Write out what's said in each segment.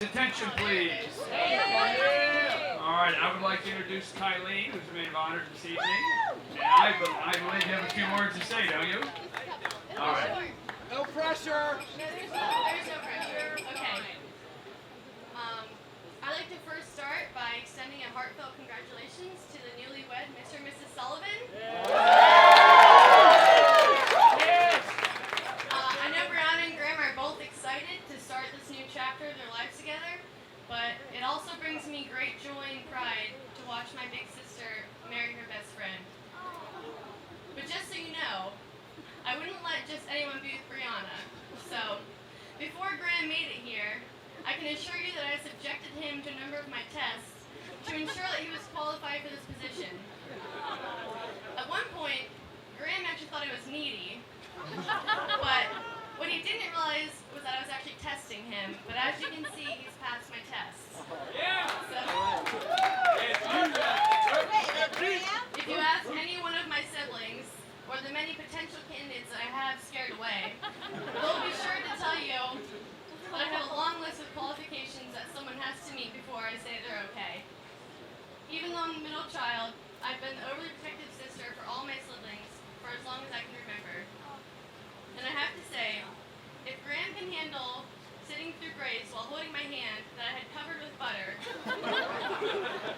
Attention, please. All right, I would like to introduce Kylene, who's the maid of honor this evening. And I believe you have a few words to say, don't you? All right. No pressure. There's no pressure. Okay. I'd like to first start by extending a heartfelt congratulations to the newlywed Mr. and Mrs. Sullivan. I know Brianna and Graham are both excited to start this new chapter of their lives together, but it also brings me great joy and pride to watch my big sister marry her best friend. But just so you know, I wouldn't let just anyone be with Brianna. So, before Graham made it here, I can assure you that I subjected him to a number of my tests to ensure that he was qualified for this position. At one point, Graham actually thought I was needy, but what he didn't realize was that I was actually testing him. But as you can see, he's passed my tests. If you ask any one of my siblings, or the many potential candidates that I have scared away, they'll be sure to tell you that I have a long list of qualifications that someone has to meet before I say they're okay. Even though I'm the middle child, I've been the overly protective sister for all my siblings for as long as I can remember. And I have to say, if Graham can handle sitting through grades while holding my hand that I had covered with butter,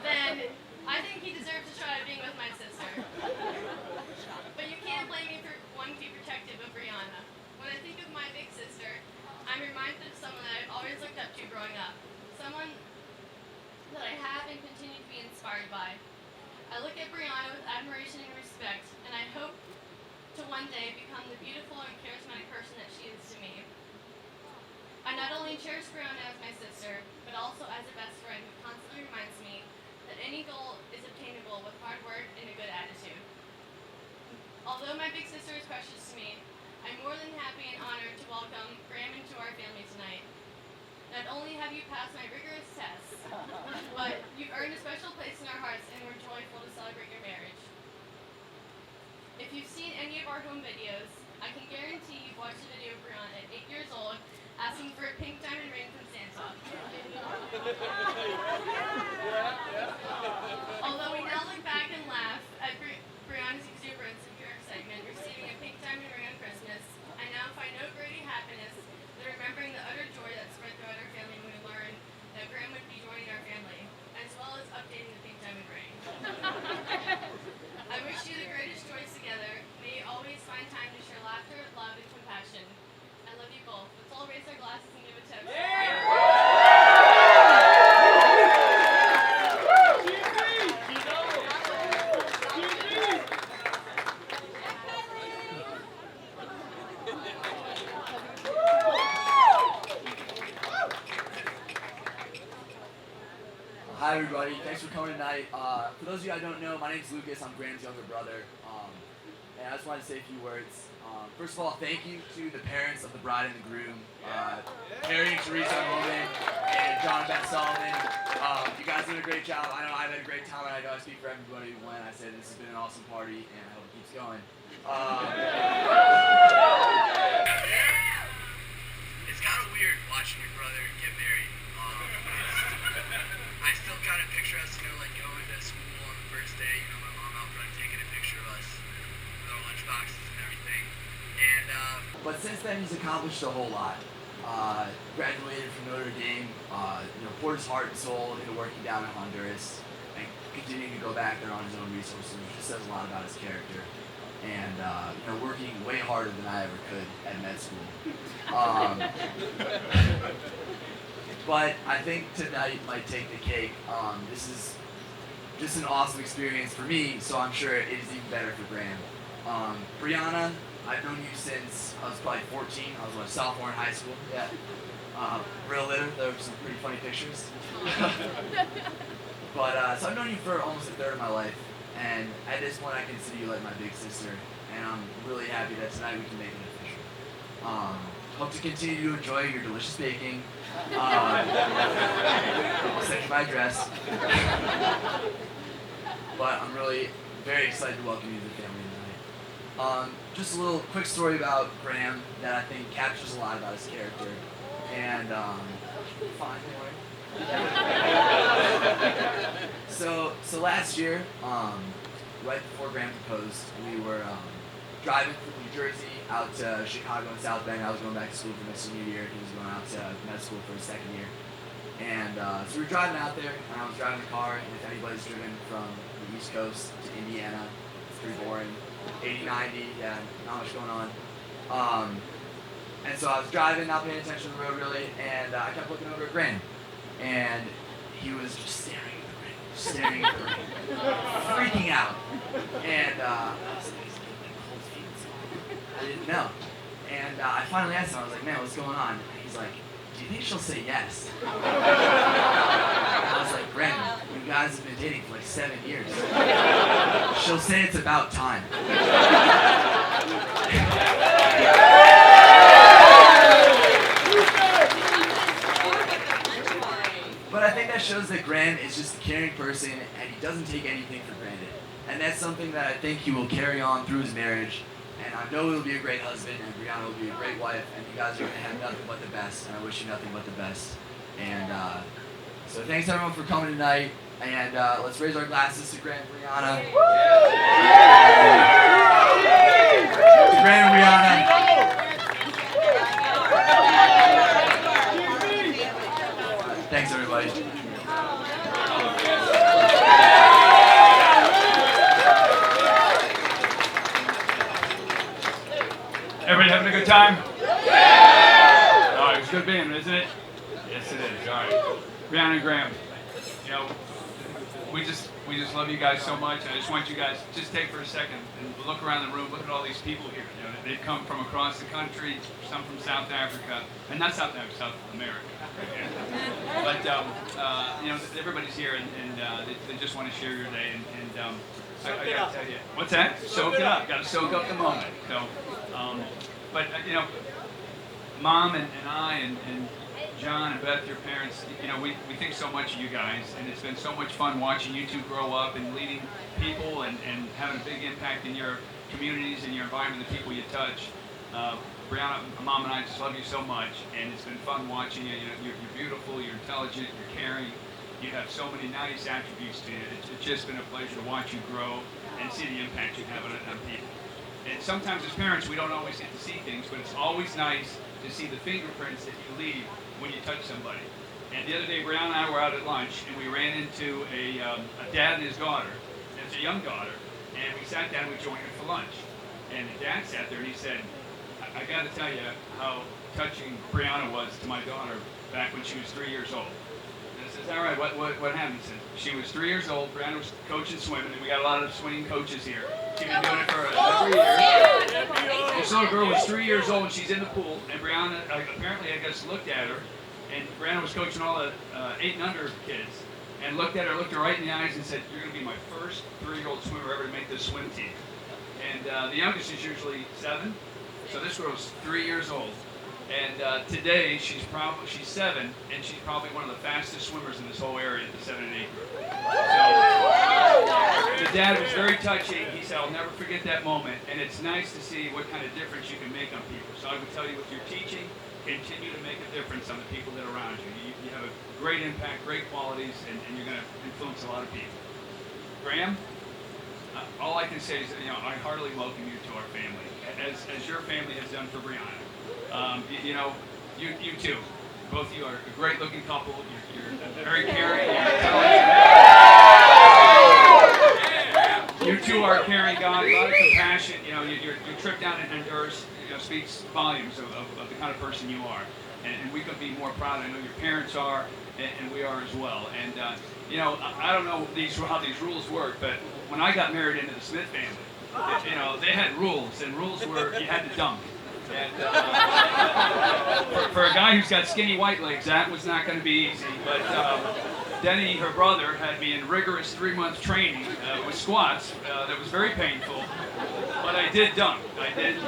then I think he deserves a try at being with my sister. But you can't blame me for wanting to be protective of Brianna. When I think of my big sister, I'm reminded of someone that I've always looked up to growing up. Someone that I have and continue to be inspired by. I look at Brianna with admiration and respect, and I hope to one day become the beautiful and charismatic person that she is to me. I not only cherish Brianna as my sister, but also as a best friend who constantly reminds me that any goal is obtainable with hard work and a good attitude. Although my big sister is precious to me, I'm more than happy and honored to welcome Graham into our family tonight. Not only have you passed my rigorous tests, but you've earned a special place in our hearts and we're joyful to celebrate your marriage. If you've seen any of our home videos, I can guarantee you've watched a video of Brianna at 8 years old asking for a pink diamond ring from Santa. Although we now look back and laugh at Brianna's exuberance and pure excitement receiving a pink diamond ring on Christmas, I now find no greater happiness than remembering the utter joy that spread throughout our family when we learned that Graham would be joining our family, as well as updating the pink diamond ring. I wish you the greatest joys together. May you always find time to share laughter, love, and compassion. I love you both. Let's all raise our glasses and give a toast. Hi everybody, thanks for coming tonight. For those of you I don't know, my name's Lucas, I'm Graham's younger brother. And I just wanted to say a few words. First of all, thank you to the parents of the bride and the groom, Harry and Teresa Holman, and John and Beth Sullivan. You guys did a great job. I know I've had a great time, and I know I speak for everybody when I say this has been an awesome party, and I hope it keeps going. It's kind of weird watching your brother get married. I still kind of picture us, like going to school on the first day, my mom out front taking a picture of us with our lunch boxes and everything. And, but since then, he's accomplished a whole lot. Graduated from Notre Dame, poured his heart and soul into working down in Honduras, and continuing to go back there on his own resources, which just says a lot about his character. And, working way harder than I ever could at med school. But I think tonight might take the cake. This is just an awesome experience for me, so I'm sure it is even better for Graham. Brianna, I've known you since I was probably 14. I was a sophomore in high school. Yeah. Real litter. There were some pretty funny pictures. But so I've known you for almost a third of my life, and at this point I consider you like my big sister, and I'm really happy that tonight we can make it official. Hope to continue to enjoy your delicious baking. I'll send you my address. But I'm really very excited to welcome you to the family tonight. Just a little quick story about Graham that I think captures a lot about his character. And Fine, don't worry. So last year, right before Graham proposed, we were driving from New Jersey out to Chicago and South Bend. I was going back to school for my senior year. He was going out to med school for his second year. And so we were driving out there, and I was driving the car, and if anybody's driven from the East Coast to Indiana, it's pretty boring. 80, 90, yeah, not much going on. And so I was driving, not paying attention to the road really, and I kept looking over at Graham. And he was just staring at the ring, freaking out. And I was like, he's getting like cold feet. I didn't know. And I finally asked him, I was like, man, what's going on? And he's like, do you think she'll say yes? And I was like, Graham, you guys have been dating for like 7 years. She'll say it's about time. But I think that shows that Graham is just a caring person and he doesn't take anything for granted. And that's something that I think he will carry on through his marriage. And I know he'll be a great husband and Brianna will be a great wife and you guys are going to have nothing but the best. And I wish you nothing but the best. And so thanks everyone for coming tonight. And let's raise our glasses to Graham and Brianna. To Graham and Brianna. Thanks, everybody. Everybody having a good time? All right, it's good being, isn't it? Yes, it is. All right. Brianna and Graham, you know, we just love you guys so much. I just want you guys to just take for a second and look around the room. Look at all these people here. You know, they've come from across the country, some from South Africa, and not South Africa, South America. But you know, everybody's here, and they just want to share your day. And I got to tell you, what's that? Soak it up. Got to soak up the moment. So, but you know, Mom and I and John and Beth, your parents, you know, we think so much of you guys, and it's been so much fun watching you two grow up and leading people and having a big impact in your communities and your environment, the people you touch. Brianna, Mom and I just love you so much, and it's been fun watching you. You know, you're beautiful, you're intelligent, you're caring. You have so many nice attributes to you. It's just been a pleasure to watch you grow and see the impact you have on people. And sometimes as parents, we don't always get to see things, but it's always nice to see the fingerprints that you leave when you touch somebody. And the other day, Brianna and I were out at lunch, and we ran into a dad and his daughter. It's a young daughter, and we sat down and we joined her for lunch. And the dad sat there and he said, I got to tell you how touching Brianna was to my daughter back when she was 3 years old. And I said, all right, what happened? He said, she was 3 years old, Brianna was coaching swimming, and we got a lot of swimming coaches here. She's been doing it for 3 years. This little girl was 3 years old, and she's in the pool, and Brianna, apparently, I guess, looked at her, and Brianna was coaching all the 8 and under kids, and looked at her, looked her right in the eyes, and said, you're going to be my first 3-year-old swimmer ever to make this swim team. And the youngest is usually 7, so this girl's 3 years old. And today she's 7, and she's probably one of the fastest swimmers in this whole area, the 7 and 8 group. So the dad was very touching. He said, "I'll never forget that moment." And it's nice to see what kind of difference you can make on people. So I would tell you, with your teaching, continue to make a difference on the people that are around you. You have a great impact, great qualities, and you're going to influence a lot of people. Graham, all I can say is, you know, I heartily welcome you to our family, as your family has done for Brianna. You know, you two, both of you are a great-looking couple. You're very caring. You're intelligent. You two are caring guys, a lot of compassion. You know, your trip down in Honduras, you know, speaks volumes of the kind of person you are. And we could be more proud. I know your parents are, and we are as well. And you know, I don't know how these rules work, but when I got married into the Smith family, you know, they had rules, and rules were you had to dunk. And for a guy who's got skinny white legs, that was not going to be easy. But Denny, her brother, had me in rigorous 3-month training with squats that was very painful. But I did dunk. I did.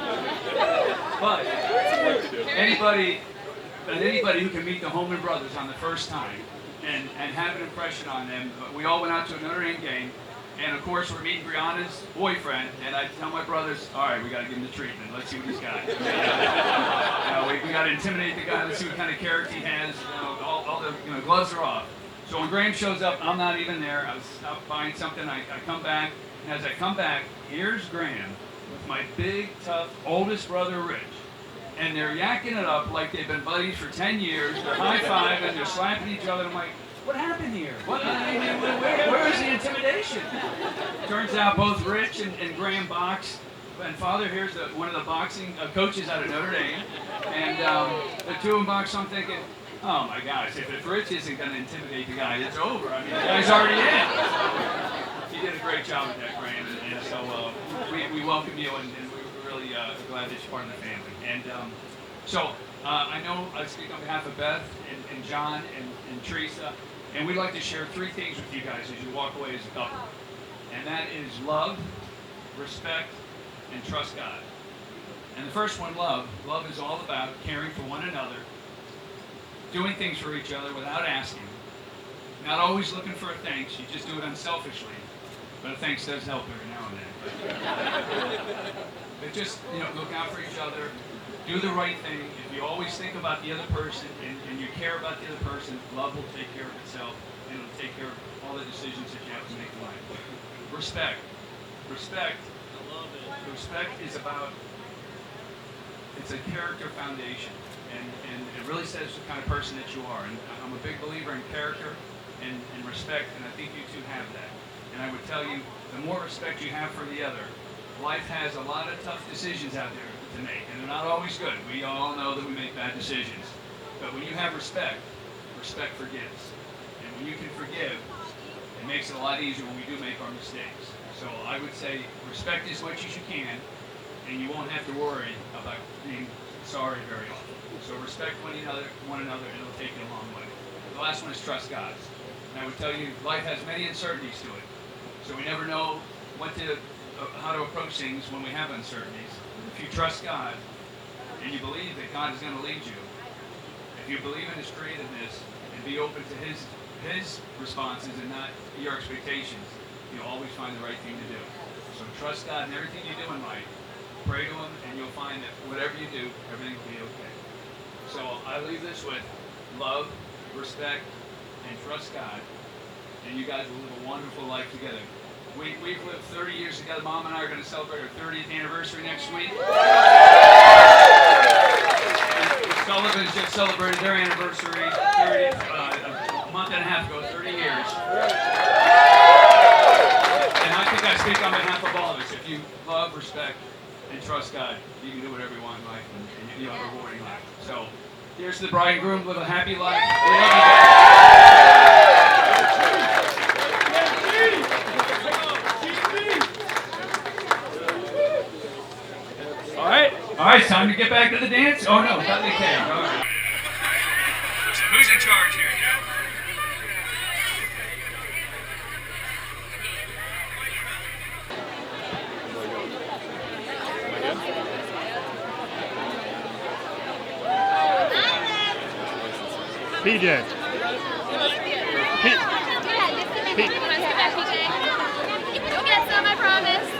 But anybody who can meet the Holman brothers on the first time and have an impression on them, we all went out to a Notre Dame game. And of course, we're meeting Brianna's boyfriend, and I tell my brothers, all right, we got to give him the treatment. Let's see what he's got. You know, we got to intimidate the guy. Let's see what kind of character he has. You know, all the gloves are off. So when Graham shows up, I'm not even there. I was out buying something. I come back, and as I come back, here's Graham with my big, tough, oldest brother, Rich. And they're yakking it up like they've been buddies for 10 years. They're high-fiving, they're slapping each other. I'm like, what happened here? Where is the intimidation? Turns out both Rich and Graham box. And Father here's one of the boxing coaches out of Notre Dame. And the two of them box, so I'm thinking, oh my gosh, if Rich isn't going to intimidate the guy, it's over. I mean, the guy's already in. You did a great job with that, Graham. And so we welcome you, and we're really glad that you're part of the family. And so I know I speak on behalf of Beth and John and Teresa, and we'd like to share 3 things with you guys as you walk away as a couple. And that is love, respect, and trust God. And the first one, love. Love is all about caring for one another, doing things for each other without asking, not always looking for a thanks. You just do it unselfishly. But a thanks does help every now and then. But just, look out for each other. Do the right thing. If you always think about the other person and you care about the other person, love will take care of itself, and it'll take care of all the decisions that you have to make in life. Respect. Respect. I love it. Respect is about, it's a character foundation, and it really says the kind of person that you are. And I'm a big believer in character and respect, and I think you two have that. And I would tell you, the more respect you have for the other, life has a lot of tough decisions out there to make, and they're not always good. We all know that we make bad decisions. But when you have respect, respect forgives. And when you can forgive, it makes it a lot easier when we do make our mistakes. So I would say respect as much as you can, and you won't have to worry about being sorry very often. So respect one another, and it'll take you a long way. The last one is trust God. And I would tell you, life has many uncertainties to it. So we never know how to approach things when we have uncertainties. If you trust God and you believe that God is going to lead you, if you believe in His creativeness and be open to His responses and not your expectations, you'll always find the right thing to do. So trust God in everything you do in life. Pray to Him, and you'll find that whatever you do, everything will be okay. So I leave this with love, respect, and trust God, and you guys will live a wonderful life together. We've lived 30 years together. Mom and I are going to celebrate our 30th anniversary next week. And the Sullivans just celebrated their anniversary a month and a half ago, 30 years. And I think I speak on behalf of all of us. If you love, respect, and trust God, you can do whatever you want in life, and you have a rewarding life. So here's to the bride and groom. Live a happy life. We love you guys. All right, it's time to get back to the dance. Oh no, not the cake. All right. So who's in charge here, Joe? PJ. Pete. Go get some, I promise.